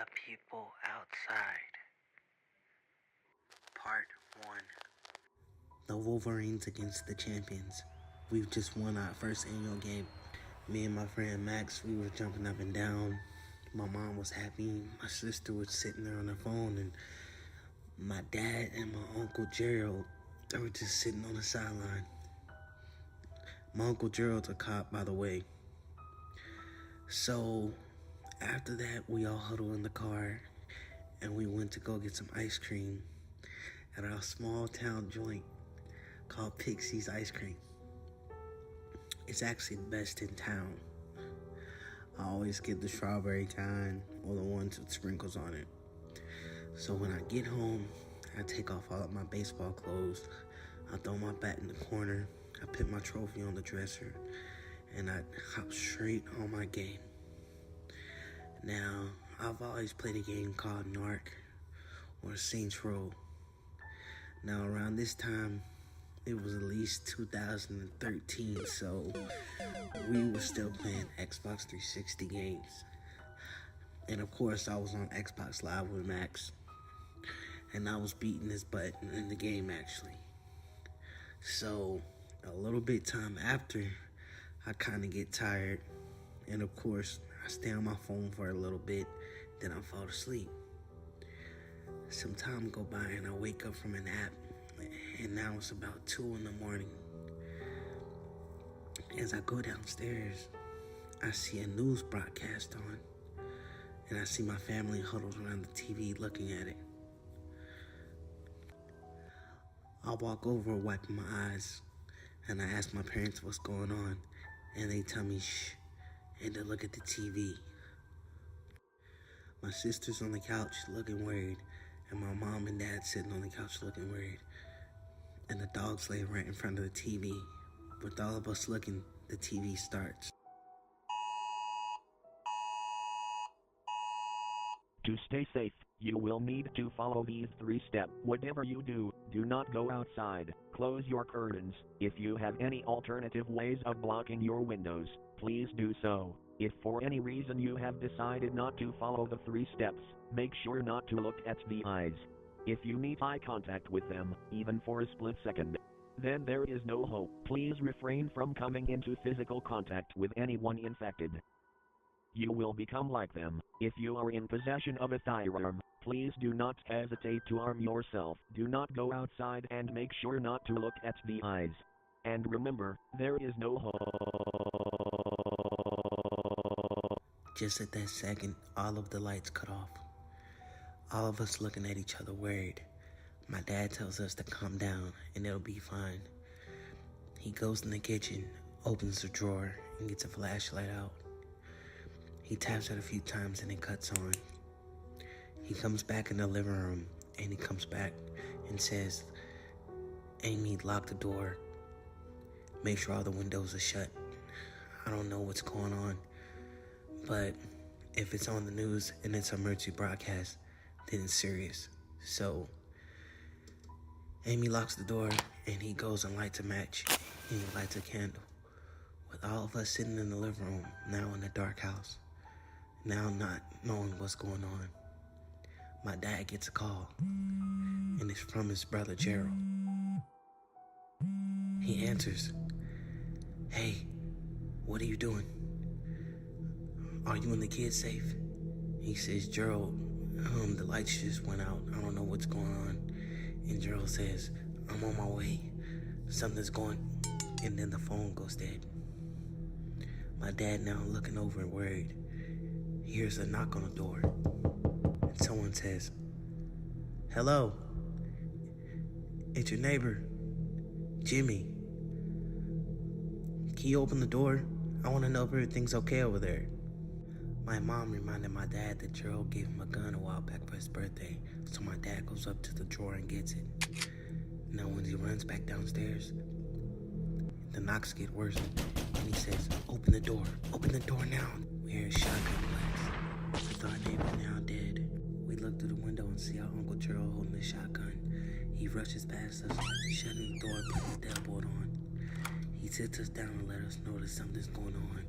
The People Outside. Part 1. The Wolverines against the champions. We've just won our first annual game. Me and my friend Max, we were jumping up and down. My mom was happy. My sister was sitting there on her phone. And my dad and my Uncle Gerald, they were just sitting on the sideline. My Uncle Gerald's a cop, by the way. So after that, we all huddled in the car and we went to go get some ice cream at our small town joint called Pixie's Ice Cream. It's actually the best in town. I always get the strawberry kind or the ones with sprinkles on it. So when I get home, I take off all of my baseball clothes. I throw my bat in the corner. I put my trophy on the dresser and I hop straight on my game. Now, I've always played a game called Narc or Saints Row. Now, around this time, it was at least 2013, so we were still playing Xbox 360 games. And of course, I was on Xbox Live with Max, and I was beating his butt in the game, actually. So, a little bit time after, I kind of get tired, and of course, I stay on my phone for a little bit, then I fall asleep. Some time go by and I wake up from a nap, and now it's about 2 in the morning. As I go downstairs, I see a news broadcast on, and I see my family huddled around the TV looking at it. I walk over, wiping my eyes, and I ask my parents what's going on, and they tell me shh, and to look at the TV. My sister's on the couch looking worried, and my mom and dad sitting on the couch looking worried, and the dog's laying right in front of the TV. With all of us looking, the TV starts. To stay safe, you will need to follow these 3 steps. Whatever you do, do not go outside. Close your curtains. If you have any alternative ways of blocking your windows, please do so. If for any reason you have decided not to follow the 3 steps, make sure not to look at the eyes. If you meet eye contact with them, even for a split second, then there is no hope. Please refrain from coming into physical contact with anyone infected. You will become like them. If you are in possession of a firearm, please do not hesitate to arm yourself. Do not go outside and make sure not to look at the eyes. And remember, there is no hope. Just at that second, all of the lights cut off. All of us looking at each other worried. My dad tells us to calm down and it'll be fine. He goes in the kitchen, opens the drawer, and gets a flashlight out. He taps it a few times and it cuts on. He comes back in the living room and he comes back and says, Amy, lock the door. Make sure all the windows are shut. I don't know what's going on, but if it's on the news and it's an emergency broadcast, then it's serious. So Amy locks the door and he goes and lights a match and he lights a candle. With all of us sitting in the living room, now in the dark house, now not knowing what's going on, my dad gets a call, and it's from his brother Gerald. He answers, "Hey, what are you doing? Are you and the kids safe?" He says, "Gerald, the lights just went out. I don't know what's going on." And Gerald says, "I'm on my way. Something's going," and then the phone goes dead. My dad now looking over and worried. He hears a knock on the door, and someone says, "Hello, it's your neighbor, Jimmy. Can you open the door? I want to know if everything's okay over there." My mom reminded my dad that Gerald gave him a gun a while back for his birthday, so my dad goes up to the drawer and gets it. Now when he runs back downstairs, the knocks get worse, and he says, open the door now." We hear a shotgun blast. With our neighbor now dead, we look through the window and see our Uncle Gerald holding the shotgun. He rushes past us, shutting the door, putting the deadbolt on. He sits us down and let us know that something's going on,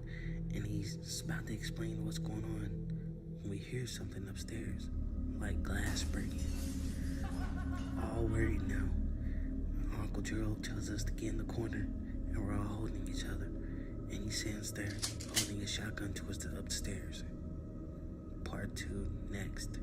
and he's about to explain what's going on We hear something upstairs, like glass breaking. All worried now. Uncle Gerald tells us to get in the corner, and we're all holding each other, and he stands there, holding a shotgun towards the upstairs. Part 2 next.